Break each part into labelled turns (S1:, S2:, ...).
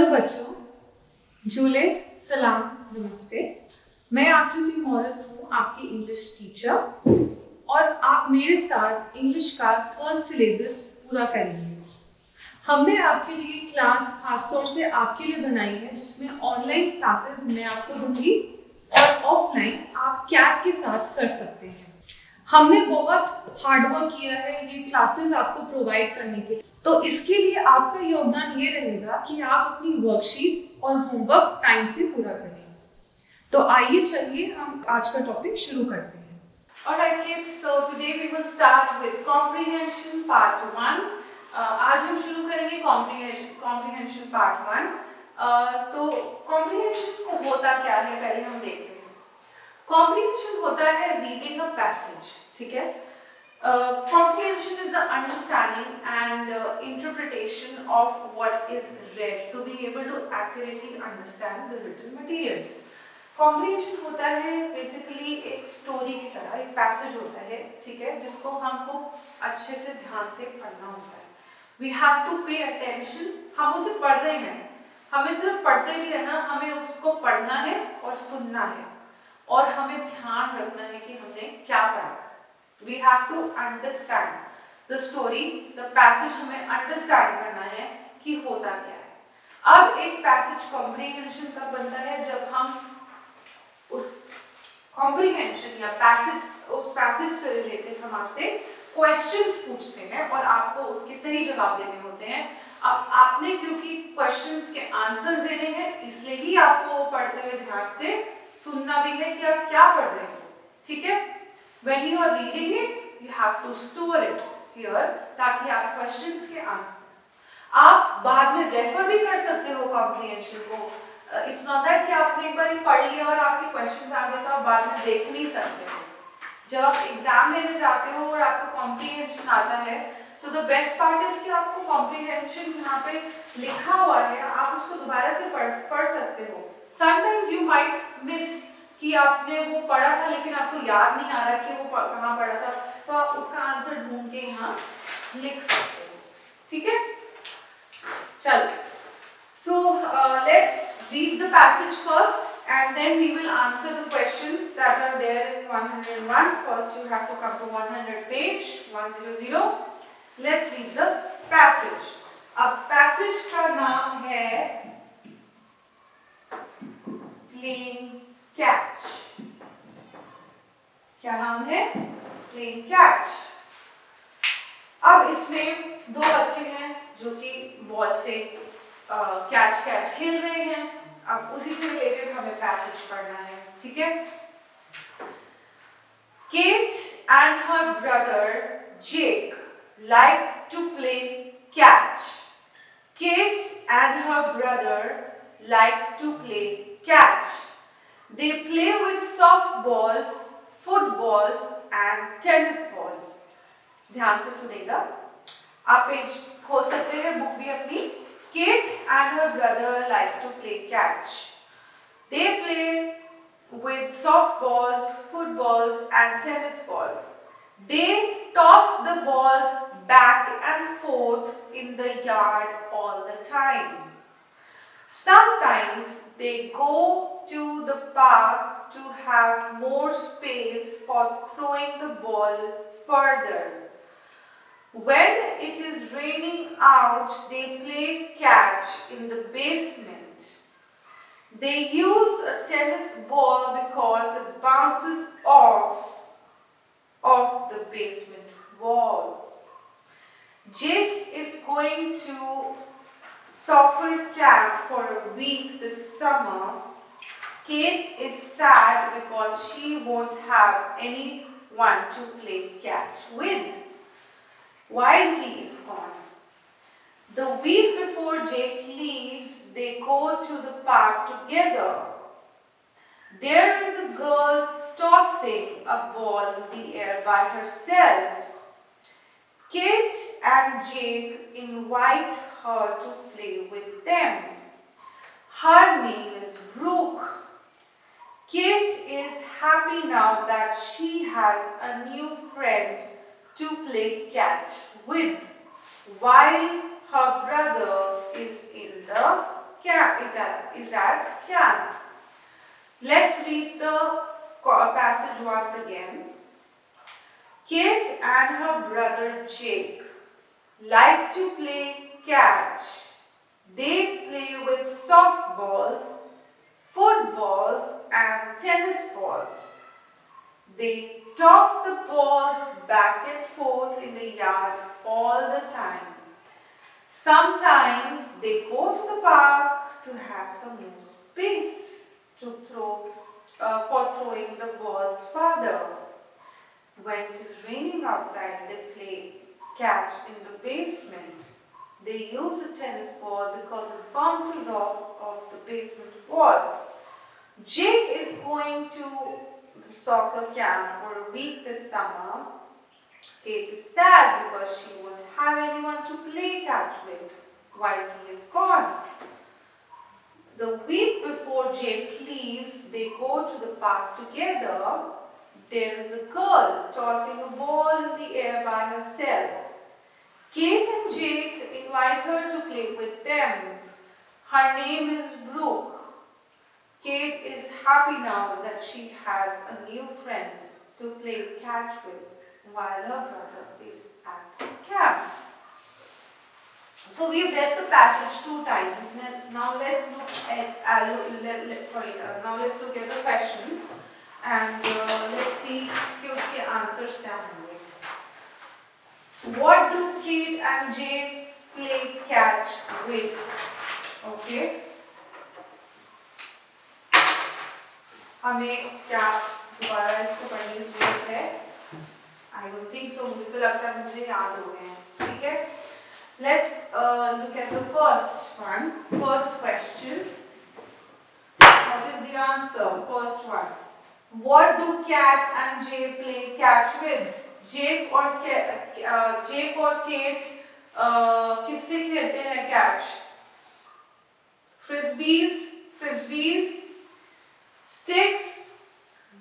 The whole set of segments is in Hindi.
S1: बच्चों, झूले, सलाम, नमस्ते। मैं आकृति मॉरिस हूँ, आपकी इंग्लिश टीचर, और आप मेरे साथ इंग्लिश का 3rd सिलेबस पूरा करेंगे। हमने आपके लिए क्लास खासतौर से आपके लिए बनाई है, जिसमें ऑनलाइन क्लासेस मैं आपको दूंगी और ऑफलाइन आप कैट के साथ कर सकते हैं। हमने बहुत हार्डवर्क किया है ये क्लासेस आपको प्रोवाइड करने के लिए, तो इसके लिए आपका योगदान ये रहेगा कि आप अपनी वर्कशीट्स और होमवर्क टाइम से पूरा करें। तो आइए चलिए हम आज का टॉपिक शुरू करते हैं।
S2: Alright kids, so today we will start with comprehension part 1. आज हम शुरू करेंगे comprehension part 1. तो comprehension को होता क्या है पहले हम देखते हैं। Comprehension होता है reading a passage, ठीक है? Comprehension is the understanding and interpretation of what is read to be able to accurately understand the written material. Comprehension होता है बेसिकली एक स्टोरी की तरह, एक पैसेज होता है, ठीक है, जिसको हमको अच्छे से ध्यान से पढ़ना होता है। We have to pay attention. हम उसे पढ़ रहे हैं, हमें सिर्फ पढ़ते नहीं रहना, हमें उसको पढ़ना है और सुनना है, और हमें ध्यान रखना है कि हमने क्या पढ़ा। We have to understand the story, the passage हमें अंडरस्टैंड करना है कि होता क्या है। अब एक पैसेज कॉम्प्रिहेंशन तब बनता है जब हम उस कॉम्प्रिहेंशन या पैसेज, उस पैसेज से रिलेटेड हम आपसे क्वेश्चंस पूछते हैं और आपको उसके सही जवाब देने होते हैं। अब आपने क्योंकि क्वेश्चंस के आंसर्स देने हैं, इसलिए ही आपको पढ़ते हुए ध्यान से सुनना भी है कि आप क्या पढ़ रहे हो, ठीक है। When you are reading it you have to store it here, ताकि आप क्वेश्चंस के आंसर आप बाद में रेफर भी कर सकते हो कॉम्प्रिहेंशन को। इट्स नॉट दैट कि आपने एक बार ही पढ़ लिया और आपके क्वेश्चंस आ गए तो आप बाद में देख नहीं सकते हो। जब आप एग्जाम देने जाते हो और आपको कॉम्प्रिहेंशन आता है, so the best part is कि आपको कॉम्प्रिहेंशन यहाँ पे लिखा हुआ है, आप उसको दोबारा से पढ़ सकते हो। समटाइम्स यू माइट मिस कि आपने वो पढ़ा था लेकिन आपको याद नहीं आ रहा कि वो कहाँ पढ़ा था, तो आप उसका आंसर ढूंढ के यहाँ लिख सकते हो, ठीक है। चलो, so let's read the passage first and then we will answer the questions that are there in 101. First you have to come to 100 page 100. Let's read the passage. अब passage का नाम है playing catch. क्या नाम है? playing catch. अब इसमें दो बच्चे हैं जो कि बॉल से कैच खेल रहे हैं। अब उसी से रिलेटेड हमें पैसेज पढ़ना है, ठीक है। Kate and her brother Jake like to play catch. Kate and her brother like to play catch. They play with softballs, footballs and tennis balls. ध्यान से सुनेगा, आप पेज खोल सकते हैं बुक भी अपनी। Kate and her brother like to play catch. They play with softballs, footballs and tennis balls. They toss the balls back and forth in the yard all the time. Sometimes they go to the park to have more space for throwing the ball further. When it is raining out, they play catch in the basement. They use a tennis ball because it bounces off the basement walls. Jake is going to soccer camp for a week this summer. Kate is sad because she won't have anyone to play catch with while he is gone. The week before Jake leaves, they go to the park together. There is a girl tossing a ball in the air by herself. Kate and Jake invite her to play with them. Her name is Brooke. Kate is happy now that she has a new friend to play catch with, while her brother is in the is at can. Let's read the passage once again. Kate and her brother Jake like to play catch. They play with softballs, footballs and tennis balls. They toss the balls back and forth in the yard all the time. Sometimes they go to the park to have some more space to throw for throwing the balls farther. When it is raining outside, they play catch in the basement. They use a tennis ball because it bounces off of the basement walls. Jake is going to the soccer camp for a week this summer. Kate is sad because she won't have anyone to play catch with while he is gone. The week before Jake leaves, they go to the park together. There is a girl tossing a ball in the air by herself. Kate and Jake invite her to play with them. Her name is Brooke. Kate is happy now that she has a new friend to play catch with while her brother is at camp. So we've read the passage 2 times. Now let's look at now let's look at the questions and let's see कि उसके answers क्या होंगे. What do Kate and Jake play catch with? Okay. हमें क्या दोबारा इसको पढ़ने की जरूरत है? I don't think so. मुझे तो लगता है मुझे याद हो गए हैं. ठीक है? Let's look at the first one. First question. What is the answer? First one. What do Cat and Jay play catch with? Jake or Kate किससे खेलते हैं catch? Frisbees, sticks,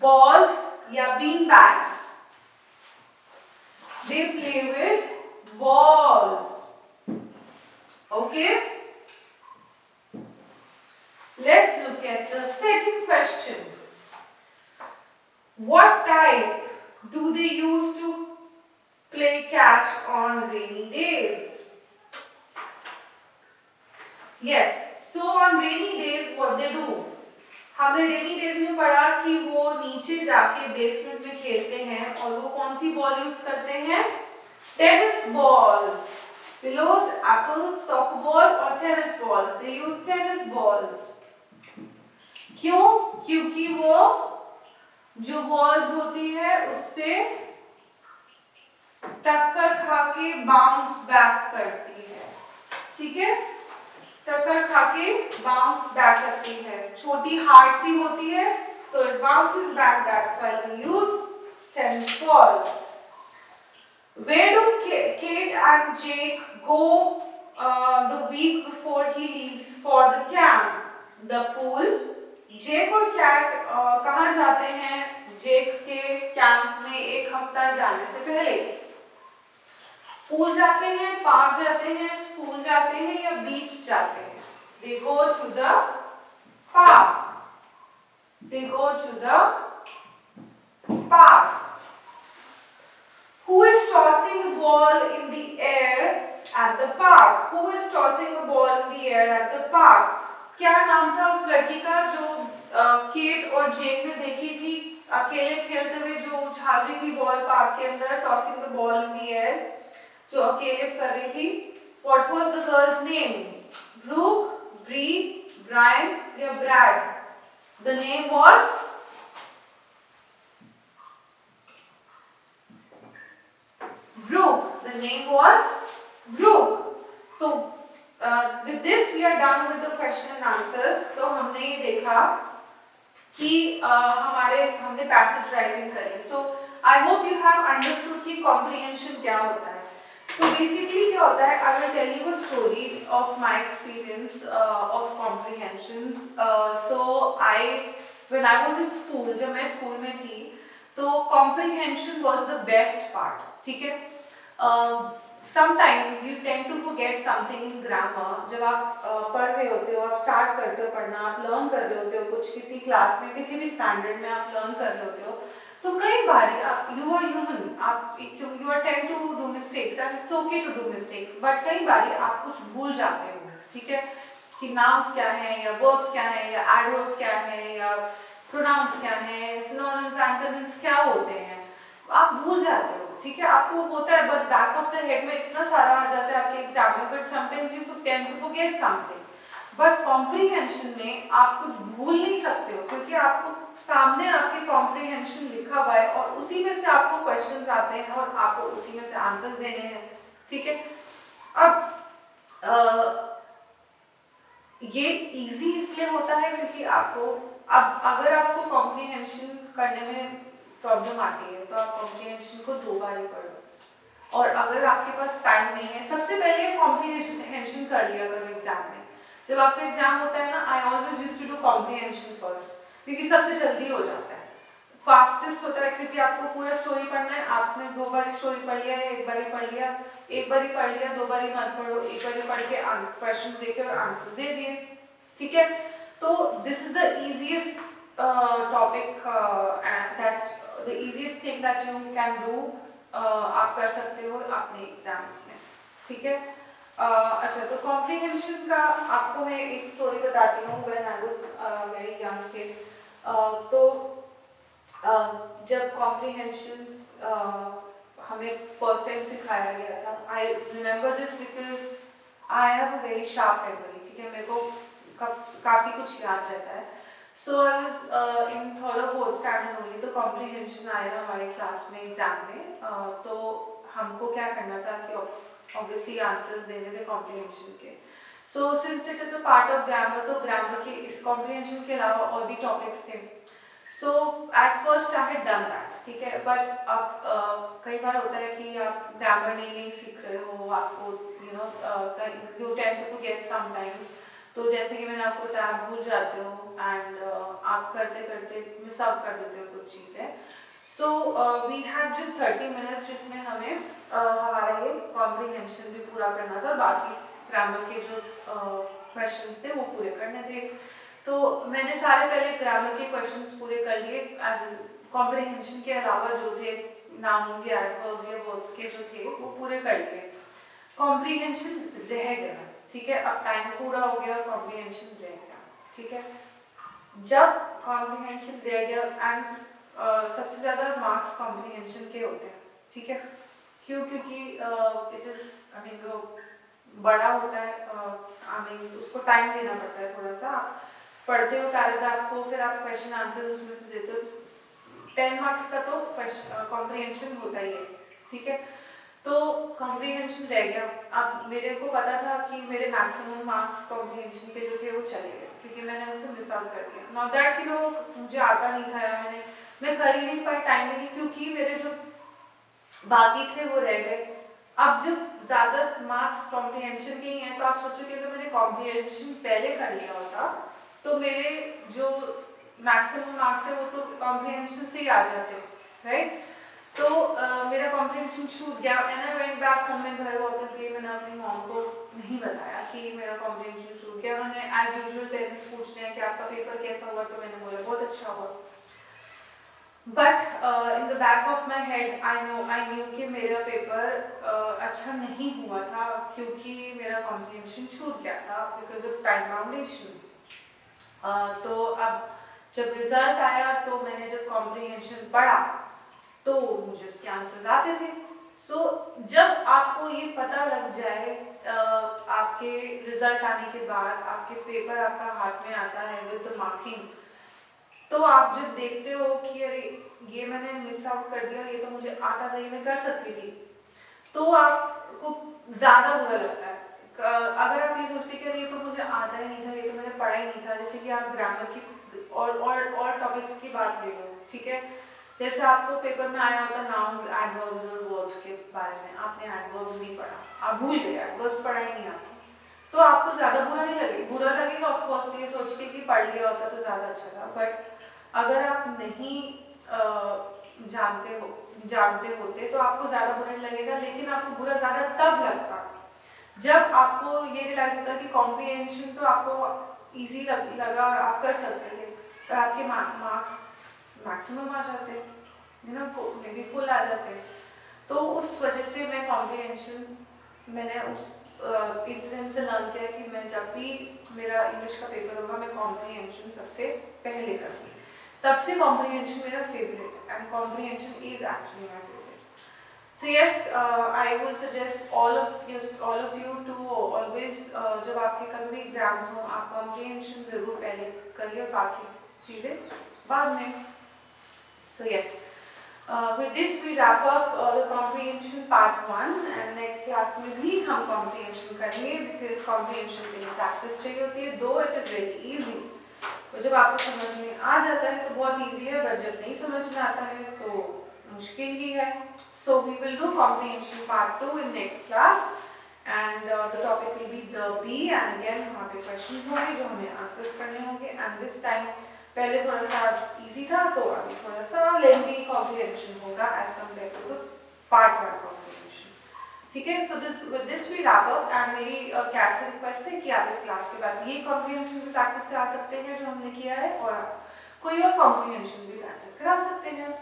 S2: balls या bean bags? They play with balls. Okay? Let's look at the second question. What type do they use to play catch on rainy days? Yes, so on rainy days what they do? हमने रेनी डेज में पढ़ा कि वो नीचे जाके बेसमेंट में खेलते हैं और वो कौन सी बॉल यूज करते हैं? Tennis balls. Pillows, apples, soccer ball और tennis balls. They use tennis balls. क्यों? क्योंकि वो जो balls होती है उससे टक्कर खा के bounce back करती है. ठीक है? टक्कर खा के bounce back करती है. छोटी hard सी होती है, so it bounces back. That's why they use tennis balls. Where do Kate and Jake go the week before he leaves for the camp? The pool. Jake और Cat कहाँ जाते हैं Jake के कैंप में एक हफ्ता जाने से पहले? पूल जाते हैं, पार्क जाते हैं, स्कूल जाते हैं या बीच जाते हैं? They go to the park. They go to the park. Who is tossing a ball in the air at the park? Who is tossing a ball in the air at the park? क्या नाम था उस लड़की का जो केट और जेक ने देखी थी अकेले खेलते हुए जो उछाल रही थी बॉल पार्क के अंदर, tossing the ball in the air, जो अकेले कर रही थी? What was the girl's name? Brooke, Bree, Brian या Brad? The name was Brooke. The name was Brooke. So with this we are done with the question and answers. तो हमने ये देखा कि हमने passage writing करी. So I hope you have understood कि comprehension क्या होता है. So basically क्या होता है? I will tell you a story of my experience of comprehensions. So when I was in school, जब मैं school में थी, तो comprehension was the best part. ठीक है? sometimes you tend to forget something in grammar. जब आप पढ़ रहे होते हो, आप स्टार्ट करते हो पढ़ना, आप लर्न कर रहे होते हो कुछ किसी क्लास में, किसी भी स्टैंडर्ड में आप लर्न कर रहे होते हो, तो कई बार आप यू आर ह्यूमन, आप you are tend to do mistakes and it's okay to do mistakes, but कई बार आप कुछ भूल जाते हो, ठीक है, कि नाउन्स क्या है या वर्ब्स क्या है या एडवर्ब्स क्या है या प्रोनाउंस क्या है, सिनोनिम्स एंटोनिम्स क्या होते हैं, आप भूल जाते हो, ठीक है, आपको होता है, but back of the head में इतना सारा आ जाता है आपके एग्जाम में, but sometimes you tend to forget something, but comprehension में आप कुछ भूल नहीं सकते हो, क्योंकि आपको सामने आपके कॉम्प्रिहेंशन लिखा हुआ है और उसी में से आपको क्वेश्चंस आते हैं और आपको उसी में से आंसर्स देने हैं, ठीक है। अब ये इजी इसलिए होता है क्योंकि आपको अब अगर आपको कॉम्प्रिहेंशन करने में प्रॉब्लम आती है तो आप कॉम्प्रिहेंशन को 2 बार ही पढ़ो, और अगर आपके पास टाइम नहीं है, सबसे पहले कॉम्प्रिहेंशन कर लिया करो एग्जाम में। जब आपका एग्जाम होता है ना, I always used to do comprehension first, क्योंकि सबसे जल्दी हो जाता है, फास्टेस्ट होता है, क्योंकि आपको पूरा स्टोरी पढ़ना है, आपने 2 बार स्टोरी पढ़ लिया है, 1 बार ही पढ़ लिया, 1 बार ही पढ़ लिया, 2 बार ही मत पढ़ो, 1 बार ही पढ़ के क्वेश्चंस देखे और आंसर दे दिए, ठीक है। तो this is the easiest topic that the easiest thing that you can do, आप कर सकते हो अपने एग्जाम्स में, ठीक है। अच्छा, तो कॉम्प्रिहेंशन का आपको मैं एक स्टोरी बताती हूँ। When I was very young kid, तो जब कॉम्प्रिहेंशन हमें फर्स्ट टाइम सिखाया गया था, I remember this because I have a very sharp memory, ठीक है, मेरे को काफ़ी कुछ याद रहता है। सो आई वाज इन 3rd और 4th स्टैंडर्ड ओनली, तो कॉम्प्रिहेंशन आया हमारे क्लास में एग्जाम में, तो हमको क्या करना था कि ऑब्वियसली आंसर्स देने थे कॉम्प्रिहेंशन के। So since it is a part of grammar, तो ग्रामर के इस कॉम्प्रिहेंशन के अलावा और भी टॉपिक्स थे। So at first I had done that, ठीक है, बट अब कई बार होता है कि आप ग्रामर नहीं सीख रहे हो, आपको you know you tend to forget sometimes, तो जैसे कि मैंने आपको बताया, आप भूल जाते हो एंड आप करते करते मिस आउट कर देते हो कुछ चीज़ें। So we have just 30 minutes जिसमें हमें हमारा ये कॉम्प्रिहेंशन भी पूरा करना था, बाकी ग्रामर के जो क्वेश्चंस थे वो पूरे करने थे। तो मैंने सारे पहले ग्रामर के क्वेश्चंस पूरे कर लिए, एज कॉम्प्रिहेंशन के अलावा जो थे नाउन्स या एडवर्ब्स या वर्ब्स के जो थे वो पूरे कर लिए। कॉम्प्रिहेंशन रह गया, ठीक है, अब टाइम पूरा हो गया, कॉम्प्रिहेंशन रह गया, ठीक है। जब कॉम्प्रिहेंशन रह गया एंड सबसे ज़्यादा मार्क्स कॉम्प्रिहेंशन के होते हैं, ठीक है, क्यों, क्योंकि इट इज़ आई मीन वो बड़ा होता है, आई मीन उसको टाइम देना पड़ता है थोड़ा सा, पढ़ते हो पैराग्राफ को, फिर आप क्वेश्चन आंसर उसमें से देते हो। 10 मार्क्स का तो कॉम्प्रिहेंशन होता ही है, ठीक है। तो कॉम्प्रिहेंशन रह गया। अब मेरे को पता था कि मेरे मैक्सिमम मार्क्स कॉम्प्रिहेंशन के जो थे वो चले गए, क्योंकि मैंने उससे मिस आउट कर दिया। नॉट दैट कि मुझे आता नहीं था या मैं कर ही नहीं पाई, टाइम ही नहीं, क्योंकि मेरे जो बाकी थे वो रह गए। अब जब ज़्यादा मार्क्स कॉम्प्रिहेंशन के ही हैं, तो आप सोचो कि अगर मैंने कॉम्प्रिहेंशन पहले कर लिया होता तो मेरे जो मैक्सिमम मार्क्स है वो तो कॉम्प्रिहेंशन से ही आ जाते, राइट। तो मेरा कॉम्प्रिहेंशन छूट गया and I went back home, मैं घर वापस गई, मैंने अपनी मॉम को नहीं बताया कि मेरा कॉम्प्रिहेंशन छूट गया। उन्होंने एज यूजुअल पेरेंट्स पूछते हैं कि आपका पेपर कैसा हुआ, तो मैंने बोला बहुत अच्छा हुआ, but in the back of my head I knew कि मेरा पेपर अच्छा नहीं हुआ था, क्योंकि मेरा कॉम्प्रिहेंशन छूट गया था बिकॉज ऑफ टाइम बाउंडेशन। तो अब जब रिजल्ट आया तो मैंने जब कॉम्प्रिहेंशन पढ़ा तो मुझे उसके आंसर्स आते थे। सो जब आपको ये पता लग जाए आपके रिजल्ट आने के बाद, आपके पेपर आपका हाथ में आता है विद द मार्किंग, तो आप जब देखते हो कि अरे ये मैंने मिस आउट कर दिया, ये तो मुझे आता था, ये मैं कर सकती थी, तो आपको ज़्यादा बुरा लगता है। अगर आप ये सोचते कि अरे ये तो मुझे आता ही नहीं था, ये तो मैंने पढ़ा ही नहीं था, जैसे कि आप ग्रामर की और टॉपिक्स की बात ले लो, ठीक है, जैसे आपको पेपर में आया होता नाउन्स, एडवर्ब्स और वर्ब्स के बारे में, आपने एडवर्ब्स नहीं पढ़ा, आप भूल गए, एडवर्ब्स पढ़ा ही नहीं आपने, तो आपको ज़्यादा बुरा नहीं लगेगा। बुरा लगेगा ऑफकोर्स ये सोच के कि पढ़ लिया होता तो ज़्यादा अच्छा था, बट अगर आप नहीं जानते होते तो आपको ज़्यादा बुरा नहीं लगेगा, लेकिन आपको बुरा ज़्यादा तब लगता जब आपको ये रियलाइज होता कि कॉम्प्रिहेंशन तो आपको ईजी लगा और आप कर सकते थे, पर आपके मार्क्स मैक्सिमम आ जाते, you know, maybe full आ जाते। तो उस वजह से मैं कॉम्प्रिहेंशन, मैंने उस इंसिडेंट से लर्न किया कि मैं जब भी मेरा इंग्लिश का पेपर होगा मैं कॉम्प्रिहेंशन सबसे पहले करती। तब से कॉम्प्रिहेंशन मेरा फेवरेट है, and comprehension is actually my favourite. So yes, I would suggest all of you to always, जब आपके कभी भी एग्जाम्स हो, आप कॉम्प्रिहेंशन जरूर पहले करिए, बाकी चीज़ें बाद में। So yes, with this we wrap up the comprehension part 1, and next class में भी हम comprehension करेंगे, because comprehension के लिए practice चाहिए होती है, though it is very easy। तो जब आपको समझ में आ जाता है तो बहुत easy है, but जब नहीं समझ में आता है तो मुश्किल ही है। So we will do comprehension part 2 in next class, and the topic will be the be, and again वहाँ पे questions होंगे जो हमें answers करने होंगे, and this time पहले थोड़ा सा easy था तो अभी थोड़ा सा lengthy comprehension होगा as compared to the part 1 comprehension। ठीक है, so with this we wrap up, and मेरी कैट से रिक्वेस्ट है कि आप इस क्लास के बाद ये comprehension भी प्रैक्टिस करा सकते हैं जो हमने किया है, और कोई और comprehension भी प्रैक्टिस करा सकते हैं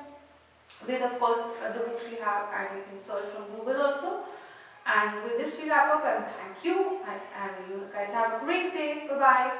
S2: with, of course, the books you have, and you can search from Google also। And with this we wrap up, and thank you, and you guys have a great day. Bye bye.